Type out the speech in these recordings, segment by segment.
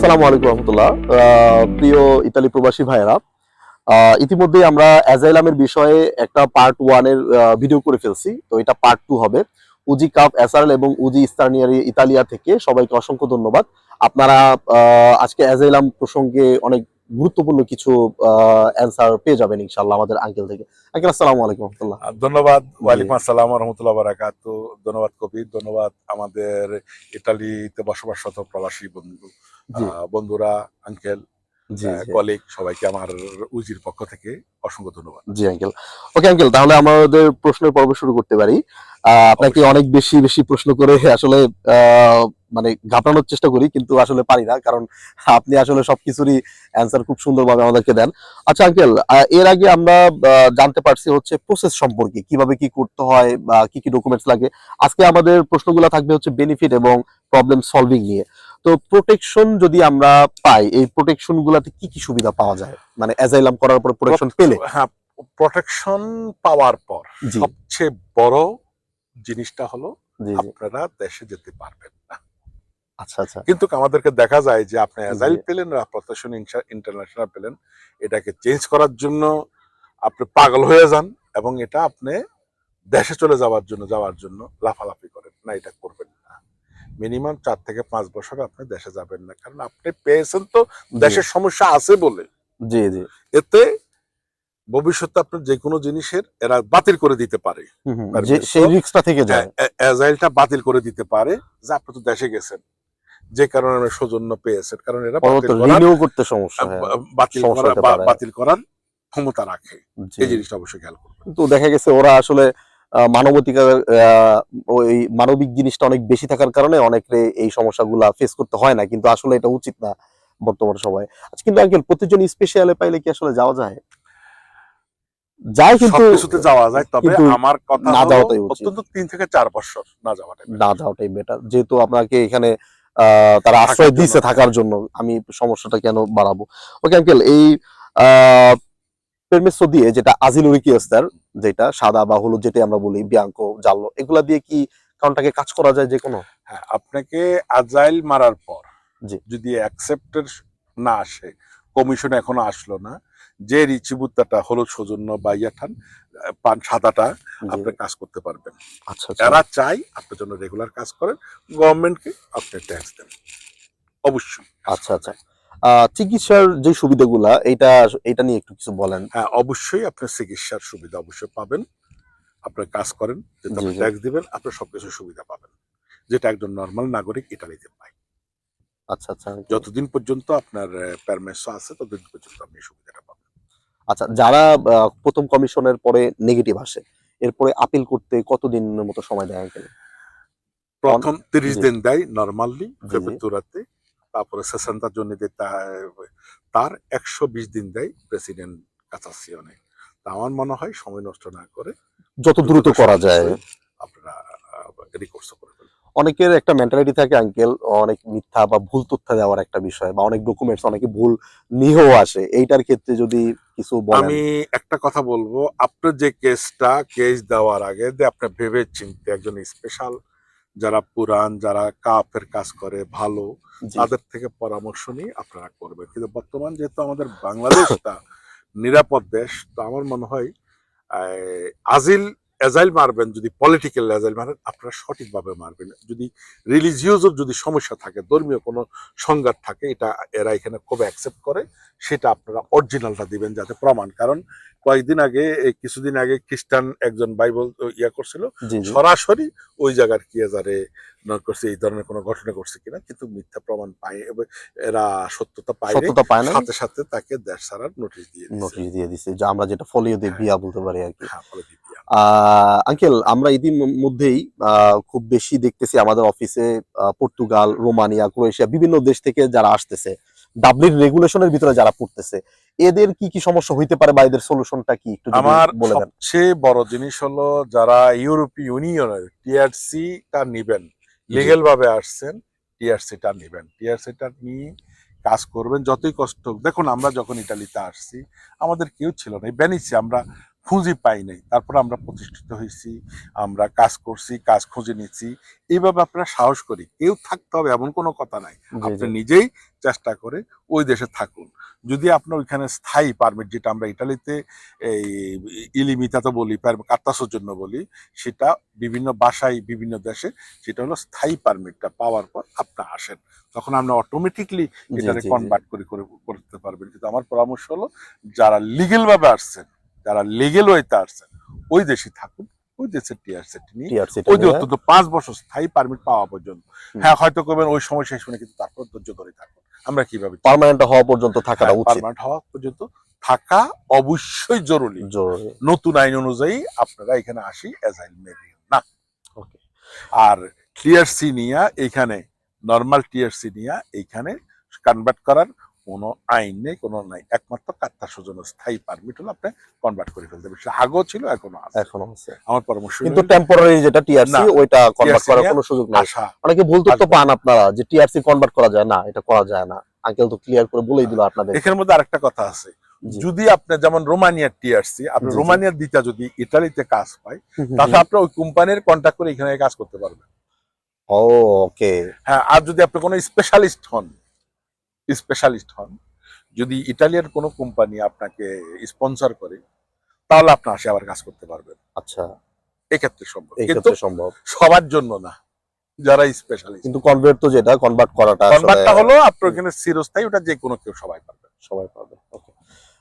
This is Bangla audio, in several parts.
আসসালামু আলাইকুম রহমতুল্লাহ। প্রিয় ইতালি প্রবাসী ভাইয়েরা, ইতিমধ্যেই আমরা অ্যাজাইলামের বিষয়ে একটা পার্ট ওয়ান এর ভিডিও করে ফেলছি। তো এটা পার্ট টু হবে। উজি কাপ এসআরএল এবং উজি ইস্তার্নিয়ারি ইতালিয়া থেকে সবাইকে অসংখ্য ধন্যবাদ। আপনারা আজকে অ্যাজাইলাম প্রসঙ্গে অনেক গুরুত্বপূর্ণ কিছু অ্যান্সার পেয়ে যাবেন ইনশাআল্লাহ আমাদের আঙ্কেল থেকে। আঙ্কেল আসসালামু আলাইকুম রহমতুল্লাহ। ধন্যবাদ। জি ওয়ালাইকুম আসসালাম রহমতুল্লাহ বারাকাতু। ধন্যবাদ কবির, ধন্যবাদ আমাদের ইটালিতে বসবাসরত প্রবাসী জি বন্ধুরা, আঙ্কেল, জি জি কলিগ, সবাইকে আমার উজির পক্ষ থেকে অসংখ্য ধন্যবাদ। জি আঙ্কেল। ওকে আঙ্কেল, তাহলে আমাদের প্রশ্নের পর্ব শুরু করতে পারি। আপনাকে অবশ্যই। অনেক বেশি বেশি প্রশ্ন করে আসলে আহ, মানে ঘাটানোর চেষ্টা করি, কিন্তু আসলে পারি না, কারণ আপনি আসলে সবকিছুরই অ্যান্সার খুব সুন্দরভাবে আমাদেরকে দেন। আচ্ছা আঙ্কেল, এর আগে আমরা জানতে পারছি হচ্ছে প্রসেস সম্পর্কে, কিভাবে কি করতে হয় বা কি কি ডকুমেন্টস লাগে। আজকে আমাদের প্রশ্নগুলো থাকবে হচ্ছে বেনিফিট এবং প্রবলেম সলভিং নিয়ে। তো প্রোটেকশন যদি আমরা পাই, এই প্রোটেকশন গুলাতে কি কি সুবিধা পাওয়া যায়, মানে অ্যাজাইলাম করার পরে প্রোটেকশন পেলে? হ্যাঁ, প্রোটেকশন পাওয়ার পর জি সবচেয়ে বড় জিনিসটা হলো জি জি। আপনারা দেশে যেতে পারবেন না। আচ্ছা আচ্ছা। কিন্তু আমাদেরকে দেখা যায় যে আপনি জি অ্যাজাইল পেলেন বা প্রত্যাশন ইন্টারন্যাশনাল পেলেন, এটাকে চেঞ্জ করার জন্য আপনি পাগল হয়ে যান এবং এটা আপনি দেশে চলে যাওয়ার জন্য লাফালাফি করেন না। এটা করবেন না। মিনিমাম 4 থেকে 5 বছর আপনি দেশে যাবেন না, কারণ আপনি পেয়েছেন তো জি দেশের সমস্যা আছে বলে। জি জি। এতে ভবিষ্যতে আপনার যে কোনো জিনিসের এরা বাতিল করে দিতে পারে। হুম হুম, যে পারমিশন সেই রিস্কটা থেকে যায়। অ্যাজাইলটা বাতিল করে দিতে পারে যে আপনি তো দেশে গেছেন, যে কারণে সৌজন্য পেয়েছেন, কারণ এরা পরবর্তী রিনিউ করতে সমস্যা, হ্যাঁ, সমস্যা হতে পারে। বাতিল করার ক্ষমতা রাখে। জি। এই জিনিসটা অবশ্যই খেয়াল করবেন। কিন্তু দেখা গেছে ওরা আসলে মানবাধিকার, ওই মানবিক জিনিসটা অনেক বেশি থাকার কারণে অনেকে এই সমস্যাগুলা ফেস করতে হয় না, কিন্তু আসলে এটা উচিত না বর্তমান সময়ে। আচ্ছা, কিন্তু আঙ্কেল প্রতিজন স্পেশালে পাইলে কি আসলে যাওয়া যায়? যায়, কিন্তু সবকিছুতে যাওয়া যায়, তবে কিন্তু আমার কথা না হলো যাওয়াটাই উচিত। অত্যন্ত 3 থেকে 4 বছর না যাওয়াটাই না better। যাওয়াটাই বেটার, যেহেতু আপনাকে এখানে তারা থাকার আশ্রয় জন্য, দিয়েছে হ্যাঁ। থাকার জন্য। আমি সমস্যাটা কেন বাড়াবো? ওকে আঙ্কেল, এই পেরমেসো দিয়ে, যেটা আজিল রিকোয়েস্টার, যেটা সাদা বা হলুদ যেটা আমরা বলি, বিয়াঙ্কো, জাল্লো, এগুলা দিয়ে কি কাউন্টাকে কাজ করা যায় যে কোনো? হ্যাঁ, আপনাকে আজাইল মারার পর জি যদি অ্যাকসেপ্টের না আসে, কমিশন এখনো আসলো না, যে রিচিবুত্তাটা হলুদ সৌজন্য বা ইয়াঠান পান সাদাটা জি। আপনি কাজ করতে পারবেন। আচ্ছা আচ্ছা। এরা চাই আপনার জন্য রেগুলার কাজ করেন, গভর্নমেন্টকে আপনি ট্যাক্স দেন, অবশ্যই কাজ আচ্ছা করা আচ্ছা। যায়। চিকিৎসার যে সুবিধাগুলা, এটা এটা নিয়ে একটু কিছু বলেন। হ্যাঁ, অবশ্যই আপনার চিকিৎসার সুবিধা অবশ্যই পাবেন। আপনার কাজ করেন, যেহেতু জি আপনি জি। ট্যাক্স দিবেন, আপনার সবকিছু সুবিধা পাবেন, যেটা একজন নর্মাল নাগরিক ইটালিতে পায়। আচ্ছা আচ্ছা আঙ্কেল। যতদিন পর্যন্ত আপনার পারমিশন আছে ততদিন পর্যন্ত আপনি এই সুবিধাটা পাবেন। আচ্ছা, যারা প্রথম কমিশনের পরে নেগেটিভ আসে, এরপরে আপিল করতে কতদিনের মতো সময় দেয় আঙ্কেল? প্রথম 30 জি দিন দেয় নরমালি জি জি। প্রেফেক্তুরাতে, তারপরে সেশনটার জন্য তার 120 দিন দেয় প্রেসিডেন্ট কাসাসিয়নে। তা আমার মনে হয় সময় নষ্ট না করে যত দ্রুত দ্রুততা করা যায়। সবকিছুই আপনারা রিকোর্স করে ফেলবেন। অনেকের একটা মেন্টালিটি থাকে আঙ্কেল, অনেক মিথ্যা বা ভুল তথ্য দেওয়ার একটা বিষয়, বা অনেক ডকুমেন্টস অনেকে ভুল নিয়েও আসে। এইটার ক্ষেত্রে যদি কিছু বলেন। আমি একটা কথা বলবো, আপনার যে কেস দেওয়ার আগে যে আপনি ভেবে চিনতে একজন স্পেশাল, যারা পুরাণ, যারা কাফের কাজ করে ভালো, জি তাদের থেকে পরামর্শ নিয়ে আপনারা করবেন। কিন্তু বর্তমান যেহেতু আমাদের বাংলাদেশটা নিরাপদ দেশ, তো আমার মনে হয় আজিল এজাইল মারবেন, যদি পলিটিক্যাল এজাইল মারেন আপনারা সঠিকভাবে মারবেন। যদি রিলিজিয়াসও যদি সমস্যা থাকে, ধর্মীয় কোনো সংঘাত থাকে, এটা এরা এখানে কবে অ্যাকসেপ্ট করে, সেটা আপনারা অরিজিনালটা দিবেন যাতে প্রমাণ। কারণ কয়েকদিন আগে, কিছুদিন আগে খ্রিস্টান একজন বাইবেল ইয়া করছিল, জি জি। সরাসরি ওই জায়গার কি এজারে করছে, এই ধরনের কোনো ঘটনা করছে কিনা, কিন্তু মিথ্যা প্রমাণ পায় এবং এরা সত্যতা পায়নি, সত্যতা পায় নাই, সাথে সাথে তাকে দেশ ছাড়ার নোটিশ দিয়ে দিচ্ছে। নোটিশ দিয়ে দিছে, যা আমরা যেটা ফলিও দিয়ে হ্যাঁ বিয়া বলতে পারি আর কি। হ্যাঁ, ফলে দিবিয়া। আঙ্কেল, আমরা ইতিমধ্যেই খুব বেশি দেখতেছি আমাদের অফিসে পর্তুগাল, রোমানিয়া, ক্রোয়েশিয়া, বিভিন্ন দেশ থেকে যারা আসতেছে, ডাবলিন রেগুলেশনের ভিতরে যারা পড়তেছে, এদের কি কি সমস্যা হইতে পারে বা এদের সলিউশনটা কি একটু যদি আমার বলে দেন। সবচেয়ে বড় জিনিস হলো, যারা ইউরোপীয় ইউনিয়নের টিআরসিটা নিবেন, জি লিগেল ভাবে আসছেন, টিআরসিটা নিবেন, টিআরসিটা নিয়ে কাজ করবেন, যতই কষ্ট হোক। দেখুন, আমরা যখন ইটালিতে আসছি আমাদের কেউ ছিল না, ভেনিসে আমরা খুঁজে পাই নাই, তারপর আমরা প্রতিষ্ঠিত হয়েছি, আমরা কাজ করছি, কাজ খুঁজে নিচ্ছি। এইভাবে আপনারা সাহস করি, কেউ থাকতে হবে এমন কোনো কথা নাই। জি আপনি জি নিজেই চেষ্টা করে ওই দেশে থাকুন। যদি আপনার ওইখানে স্থায়ী পারমিট, যেটা আমরা ইটালিতে এই ইলিমিতাতো বলি, কার্তাসোর জন্য বলি, সেটা বিভিন্ন বাসায় বিভিন্ন দেশে সেটা হলো স্থায়ী পারমিটটা পাওয়ার পর আপনি আসেন, তখন আমরা অটোমেটিকলি জি এটারে জি জি কনভার্ট করতে পারবেন। কিন্তু আমার পরামর্শ হলো, যারা লিগেল ভাবে আসছেন, যারা লিগেল ওয়েতে আসছেন, ওই দেশে থাকুন, ওই দেশের টিআরসিটি নিয়ে টিআরসিটা ওই যে নিয়ে অন্তত 5 বছর স্থায়ী পারমিট পাওয়া পর্যন্ত। হুম। হ্যাঁ, হয়তো করবেন ওই সময় শেষ মানে, কিন্তু তারপর ধৈর্য ধরে থাকুন। আমরা কিভাবে পার্মানেন্ট হওয়া পর্যন্ত থাকাটা উচিত, পারমানেন্ট হওয়া পর্যন্ত থাকা অবশ্যই জরুরি। জরুরি। নতুন আইন অনুযায়ী আপনারা এখানে আসি অ্যাজাইল মেরিন না। ওকে। আর টিআরসি নিয়ে এখানে, নর্মাল টিআরসি নিয়ে এইখানে কনভার্ট করার কোনো আইন নেই, কোনো নাই। একমাত্র কার্তাসোর জন্য স্থায়ী পারমিট হলো আপনি কনভার্ট করে ফেলতে পারবেন। সেটা আগেও ছিল, এখনো আছে। এখনো আছে, আমার পরামর্শ কিন্তু হলো টেম্পোরারি যেটা টিআরসি না, ওইটা কনভার্ট TRC করার নিয়ে কোনো সুযোগ নাই। আসা অনেকে ভুল তথ্য আসবে পান না। আপনারা যে টিআরসি কনভার্ট করা যায় না, এটা করা যায় না। আঙ্কেল তো ক্লিয়ার করে বলেই দিল আপনাদের। এখানের মধ্যে আরেকটা কথা আছে, জি যদি আপনি যেমন রোমানিয়ার টিআরসি, আপনি জি জি। রোমানিয়ার দিতা যদি ইতালিতে কাজ পায়, হুম, হুম, তাহলে হুম। আপনি ওই কোম্পানির কন্ট্যাক্ট করে এখানে কাজ করতে পারবেন। ও ওকে। হ্যাঁ, আর যদি আপনি কোনো স্পেশালিস্ট হন, স্পেশালিস্ট হন, যদি ইটালিয়ান কোনো কোম্পানি আপনাকে স্পন্সর করে, তাহলে আপনি আসে আবার কাজ করতে পারবেন। আচ্ছা, এক্ষেত্রে সম্ভব, এই কিন্তু ক্ষেত্রে সম্ভব। সবার জন্য না, যারা স্পেশালিস্ট। কিন্তু কনভার্ট তো যেটা কনভার্ট করাটা আসলে কনভার্টটা হলো আপনার ওখানে চিরস্থায়ী, ওটা যে কোনো কেউ সবাই পারবে। সবাই পাবে। ওকে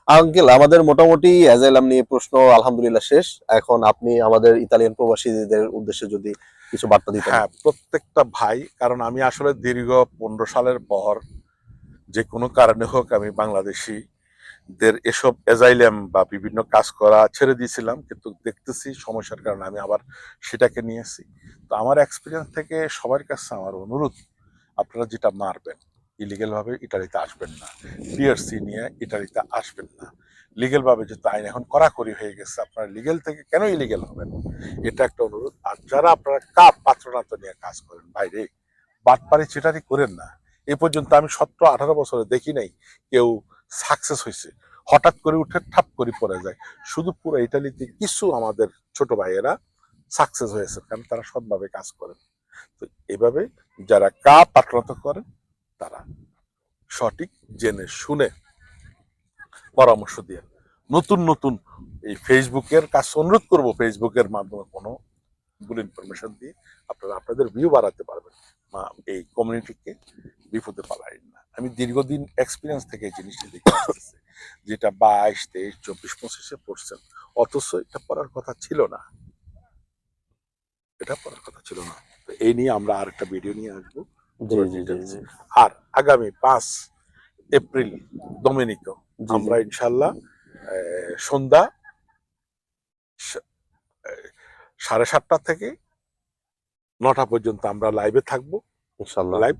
আঙ্কেল, আমাদের মোটামুটি অ্যাজাইলাম নিয়ে প্রশ্ন আলহামদুলিল্লাহ শেষ। এখন আপনি আমাদের ইতালিয়ান প্রবাসীদের উদ্দেশ্যে যদি কিছু বার্তা দিতেন। হ্যাঁ, প্রত্যেকটা ভাই, কারণ আমি আসলে দীর্ঘ 15 সালের পর যে কোনো কারণে হোক আমি বাংলাদেশিদের এসব অ্যাজাইলাম বা বিভিন্ন কাজ করা ছেড়ে দিয়েছিলাম, কিন্তু দেখতেছি সমস্যার কারণে আমি আবার সেটাকে নিয়েছি। তো আমার এক্সপিরিয়েন্স থেকে সবার কাছে আমার অনুরোধ, আপনারা যেটা মারবেন, ইলিগেল ভাবে ইটালিতে আসবেন না, টিআরসি নিয়ে ইটালিতে আসবেন না। লিগেল ভাবে যেহেতু আইন এখন কড়াকড়ি হয়ে গেছে, আপনারা লিগেল থেকে কেন ইলিগেল হবেন, এটা একটা অনুরোধ। আর যারা আপনারা পাত্রনাত্য নিয়ে কাজ করেন, বাইরে বাটপারি চিটারি করেন না। এ পর্যন্ত আমি 17-18 বছরে দেখি নাই কেউ সাকসেস হয়েছে, হঠাৎ করে উঠে ঠাপ করে পড়ে যায়। শুধু পুরো ইটালিতে কিছু আমাদের ছোট ভাইয়েরা সাকসেস হয়েছে, কারণ তারা সৎভাবে কাজ করেন। তো এভাবে যারা পাত্রনাত্য করেন, তারা সঠিক জেনে শুনে পরামর্শ দিয়ে নতুন নতুন এই ফেসবুকের কাছে অনুরোধ করবো, ফেসবুকের মাধ্যমে কোনো ভুল ইনফরমেশন দিয়ে আপনারা আপনাদের ভিউ বাড়াতে পারবেন, এই কমিউনিটিকে বিপদে পালাইন না। আমি দীর্ঘদিন এক্সপিরিয়েন্স থেকে এই জিনিসটা দেখে আসতেছি, যেটা 22, 23, 24, 25-এ পড়ছেন, অথচ এটা পড়ার কথা ছিল না, এটা পড়ার কথা ছিল না। তো এই নিয়ে আমরা আরেকটা ভিডিও নিয়ে আসবো। জি জি জি জি আর আগামী 5 এপ্রিল ডোমিনিকো জি আমরা ইনশাল্লাহ সন্ধ্যা 7:30 থেকে 9টা পর্যন্ত আমরা লাইভে থাকবো। ইনশাআল্লাহ। লাইভ,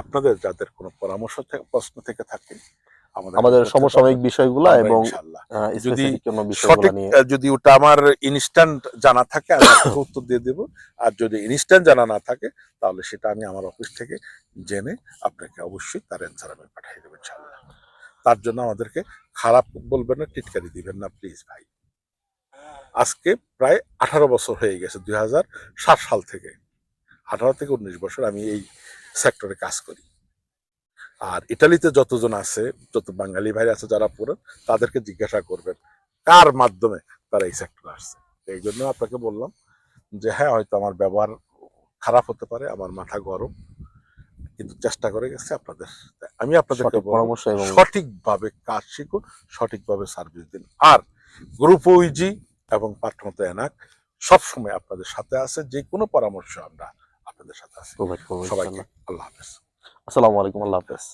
আপনাদের যাদের কোনো পরামর্শ প্রশ্ন থেকে থাকে আমাদের সমসাময়িক বিষয়গুলো আমরা এবং ইনশাল্লাহ, যদি স্পেসিফিক কোনো বিষয়গুলো সঠিক নিয়ে যদি ওটা আমার ইনস্ট্যান্ট জানা থাকে আমি আপনাকে উত্তর দিয়ে দেবো। আর যদি ইনস্ট্যান্ট জানা না থাকে, তাহলে সেটা আমি আমার অফিস থেকে জেনে আপনাকে অবশ্যই তার অ্যান্সার আমি পাঠিয়ে দেবো ইনশাল্লাহ। তার জন্য আমাদেরকে খারাপ বলবেন না, টিটকারি দিবেন না প্লিজ ভাই। আজকে প্রায় 18 বছর হয়ে গেছে, 2007 সাল থেকে, 18 থেকে 19 বছর আমি এই সেক্টরে কাজ করি। আর ইটালিতে যতজন আছে, যত বাঙালি ভাই আছে যারা পুরো, তাদেরকে জিজ্ঞাসা করবেন কার মাধ্যমে তারা এই সেক্টরে আসছে। এই জন্য আপনাকে বললাম যে হ্যাঁ, হয়তো আমার ব্যবহার খারাপ হতে পারে, আমার মাথা গরম, কিন্তু চেষ্টা করে গেছে আপনাদের। আমি আপনাদেরকে সঠিক বলবো পরামর্শ এবং সঠিকভাবে কাজ শিখুন, সঠিকভাবে সার্ভিস দিন। আর গ্রুপ ওইজি এবং পাঠমতো এনাক সবসময় আপনাদের সাথে আছে, যে কোনো পরামর্শ আমরা আপনাদের সাথে আছি। প্রোভাইড করবো সবাইকে ইনশাআল্লাহ। আল্লাহ হাফেজ। আসসালামু আলাইকুম, আল্লাহ হাফেজ।